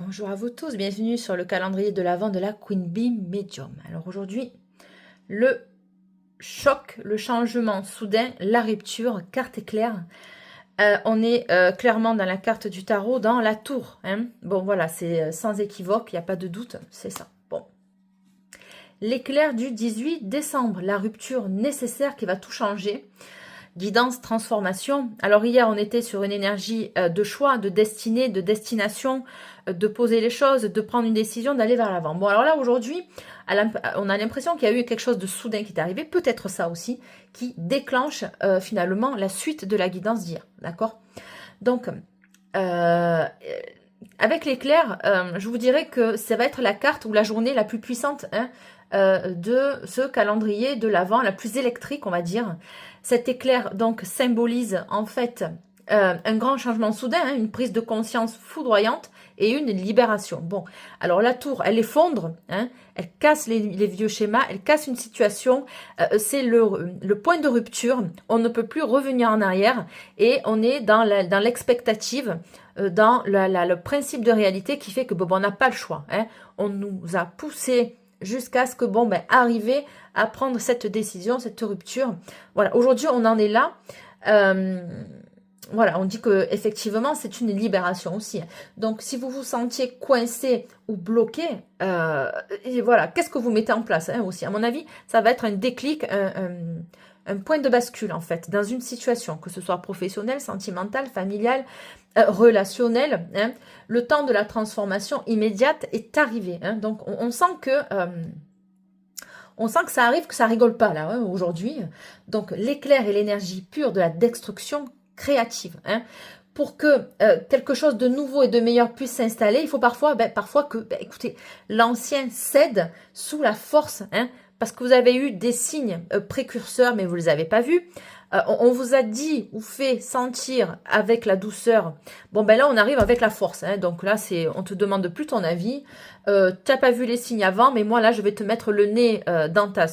Bonjour à vous tous, bienvenue sur le calendrier de l'Avent de la Queen Bee Medium. Alors aujourd'hui, le choc, le changement soudain, la rupture, carte éclair. On est clairement dans la carte du tarot, dans la tour. Hein. Bon voilà, c'est sans équivoque, il n'y a pas de doute, c'est ça. Bon. L'éclair du 18 décembre, la rupture nécessaire qui va tout changer. Guidance, transformation. Alors hier, on était sur une énergie de choix, de destinée, de destination, de poser les choses, de prendre une décision, d'aller vers l'avant. Bon, alors là, aujourd'hui, on a l'impression qu'il y a eu quelque chose de soudain qui est arrivé, peut-être ça aussi, qui déclenche finalement la suite de la guidance d'hier. D'accord? Donc, avec l'éclair, je vous dirais que ça va être la carte ou la journée la plus puissante hein, de ce calendrier de l'Avent, la plus électrique, on va dire. Cet éclair, donc, symbolise, en fait, un grand changement soudain, hein, une prise de conscience foudroyante et une libération. Bon, alors la tour, elle effondre, hein, elle casse les vieux schémas, elle casse une situation, c'est le point de rupture, on ne peut plus revenir en arrière et on est dans l'expectative, dans le principe de réalité qui fait que bon, on n'a pas le choix. Hein, on nous a poussé jusqu'à ce que, bon, ben, arriver à prendre cette décision, cette rupture. Voilà, aujourd'hui, on en est là. Voilà, on dit que effectivement c'est une libération aussi. Donc, si vous vous sentiez coincé ou bloqué, et voilà, qu'est-ce que vous mettez en place hein, aussi? À mon avis, ça va être un déclic, un point de bascule, en fait, dans une situation, que ce soit professionnelle, sentimentale, familiale, relationnelle. Hein. Le temps de la transformation immédiate est arrivé. Hein. Donc, on sent que... on sent que ça arrive, que ça rigole pas là hein, aujourd'hui. Donc l'éclair et l'énergie pure de la destruction créative. Hein. Pour que quelque chose de nouveau et de meilleur puisse s'installer, il faut parfois que, écoutez, l'ancien cède sous la force, hein, parce que vous avez eu des signes précurseurs, mais vous ne les avez pas vus. On vous a dit ou fait sentir avec la douceur. Bon, ben là, on arrive avec la force. Hein, donc là, on te demande plus ton avis. Tu n'as pas vu les signes avant, mais moi, là, je vais te mettre le nez dans ta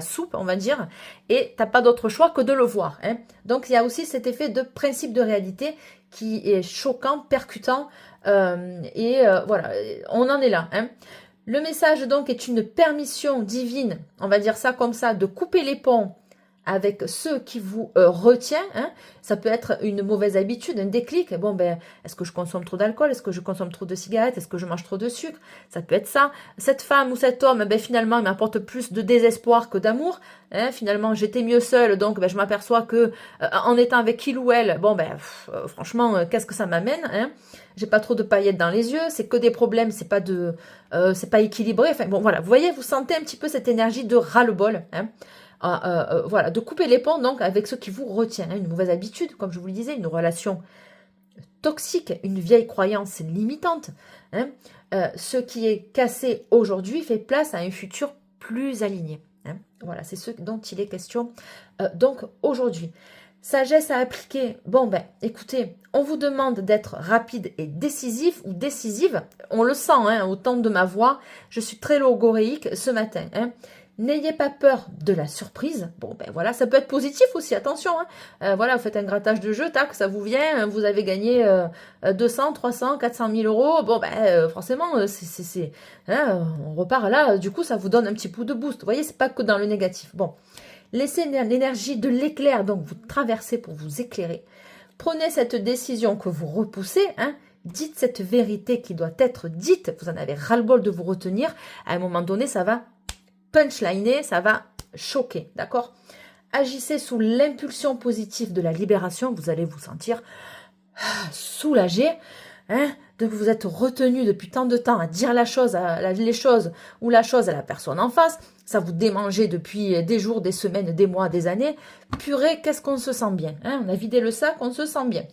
soupe, on va dire. Et tu n'as pas d'autre choix que de le voir. Hein. Donc, il y a aussi cet effet de principe de réalité qui est choquant, percutant. Voilà, on en est là. Hein. Le message, donc, est une permission divine, on va dire ça comme ça, de couper les ponts avec ceux qui vous retient, hein. Ça peut être une mauvaise habitude, un déclic. Bon, ben, est-ce que je consomme trop d'alcool? Est-ce que je consomme trop de cigarettes? Est-ce que je mange trop de sucre? Ça peut être ça. Cette femme ou cet homme, ben, finalement, il m'apporte plus de désespoir que d'amour. Hein. Finalement, j'étais mieux seule, donc ben, je m'aperçois que en étant avec il ou elle, bon, ben, franchement, qu'est-ce que ça m'amène hein. J'ai pas trop de paillettes dans les yeux, c'est que des problèmes, c'est pas équilibré. Enfin, bon, voilà, vous voyez, vous sentez un petit peu cette énergie de ras-le-bol, hein. Voilà, de couper les ponts donc avec ce qui vous retient, hein, une mauvaise habitude, comme je vous le disais, une relation toxique, une vieille croyance limitante. Hein, ce qui est cassé aujourd'hui fait place à un futur plus aligné. Hein, voilà, c'est ce dont il est question donc aujourd'hui. Sagesse à appliquer. Bon, ben, écoutez, on vous demande d'être rapide et décisif ou décisive. On le sent, hein, au ton de ma voix. Je suis très logoréique ce matin. Hein. N'ayez pas peur de la surprise. Bon, ben voilà, ça peut être positif aussi, attention. Hein. Voilà, vous faites un grattage de jeu, tac, ça vous vient, vous avez gagné 200, 300, 400 000 euros. Bon, ben forcément, hein, on repart là. Du coup, ça vous donne un petit coup de boost. Vous voyez, c'est pas que dans le négatif. Bon, laissez l'énergie de l'éclair, donc vous traversez pour vous éclairer. Prenez cette décision que vous repoussez, hein. Dites cette vérité qui doit être dite. Vous en avez ras-le-bol de vous retenir. À un moment donné, ça va punchliner, ça va choquer, d'accord? Agissez sous l'impulsion positive de la libération, vous allez vous sentir soulagé, hein, de vous être retenu depuis tant de temps à dire les choses ou la chose à la personne en face, ça vous démangeait depuis des jours, des semaines, des mois, des années, purée, qu'est-ce qu'on se sent bien, hein? On a vidé le sac, on se sent bien.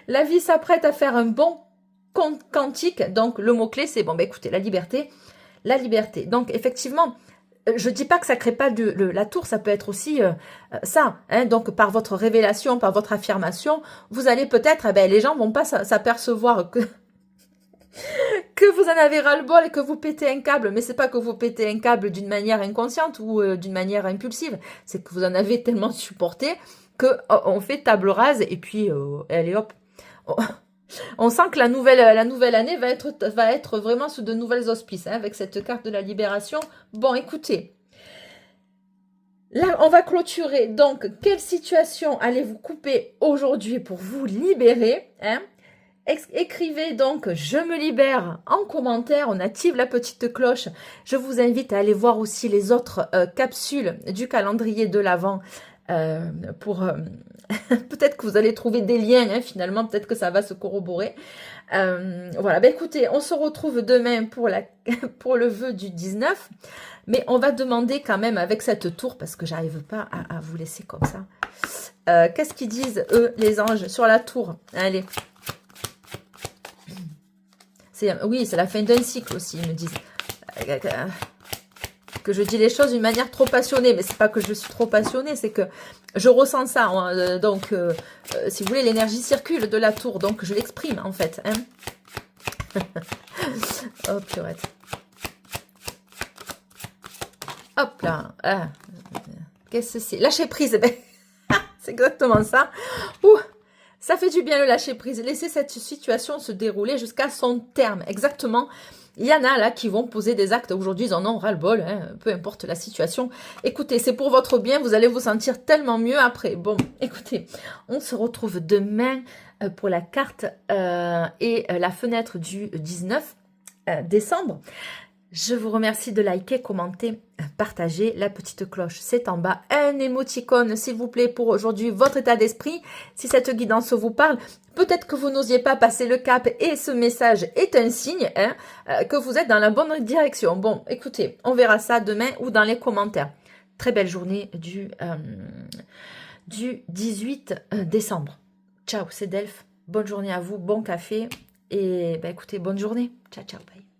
La vie s'apprête à faire un bon quantique, donc le mot-clé c'est, bon, ben écoutez, la liberté. La liberté. Donc, effectivement, je ne dis pas que ça ne crée pas la tour, ça peut être aussi ça. Hein, donc, par votre révélation, par votre affirmation, vous allez peut-être, eh ben, les gens ne vont pas s'apercevoir que, que vous en avez ras-le-bol et que vous pétez un câble. Mais ce n'est pas que vous pétez un câble d'une manière inconsciente ou d'une manière impulsive. C'est que vous en avez tellement supporté qu'on fait table rase et puis, allez hop, On sent que la nouvelle année va être vraiment sous de nouvelles auspices, hein, avec cette carte de la libération. Bon, écoutez, là, on va clôturer. Donc, quelle situation allez-vous couper aujourd'hui pour vous libérer, hein? Écrivez donc je me libère en commentaire, on active la petite cloche. Je vous invite à aller voir aussi les autres capsules du calendrier de l'Avent pour peut-être que vous allez trouver des liens, hein, finalement, peut-être que ça va se corroborer. Voilà, ben écoutez, on se retrouve demain pour, pour le vœu du 19, mais on va demander quand même avec cette tour, parce que j'arrive pas à vous laisser comme ça. Qu'est-ce qu'ils disent, eux, les anges, sur la tour? Allez. Oui, c'est la fin d'un cycle aussi, ils me disent. Que je dis les choses d'une manière trop passionnée, mais c'est pas que je suis trop passionnée, c'est que je ressens ça. Hein, donc, si vous voulez, l'énergie circule de la tour, donc je l'exprime en fait. Hein. Oh, purette. Hop là. Ah. Qu'est-ce que c'est? Lâcher prise. Ben, c'est exactement ça. Ouh. Ça fait du bien le lâcher prise. Laissez cette situation se dérouler jusqu'à son terme. Exactement. Il y en a là qui vont poser des actes. Aujourd'hui, ils en ont ras-le-bol. Hein, peu importe la situation. Écoutez, c'est pour votre bien. Vous allez vous sentir tellement mieux après. Bon, écoutez, on se retrouve demain pour la carte et la fenêtre du 19 décembre. Je vous remercie de liker, commenter, partager. La petite cloche, c'est en bas. Un émoticône, s'il vous plaît, pour aujourd'hui, votre état d'esprit. Si cette guidance vous parle, peut-être que vous n'osiez pas passer le cap et ce message est un signe hein, que vous êtes dans la bonne direction. Bon, écoutez, on verra ça demain ou dans les commentaires. Très belle journée du 18 décembre. Ciao, c'est Delphes. Bonne journée à vous, bon café. Et bah, écoutez, bonne journée. Ciao, ciao, bye.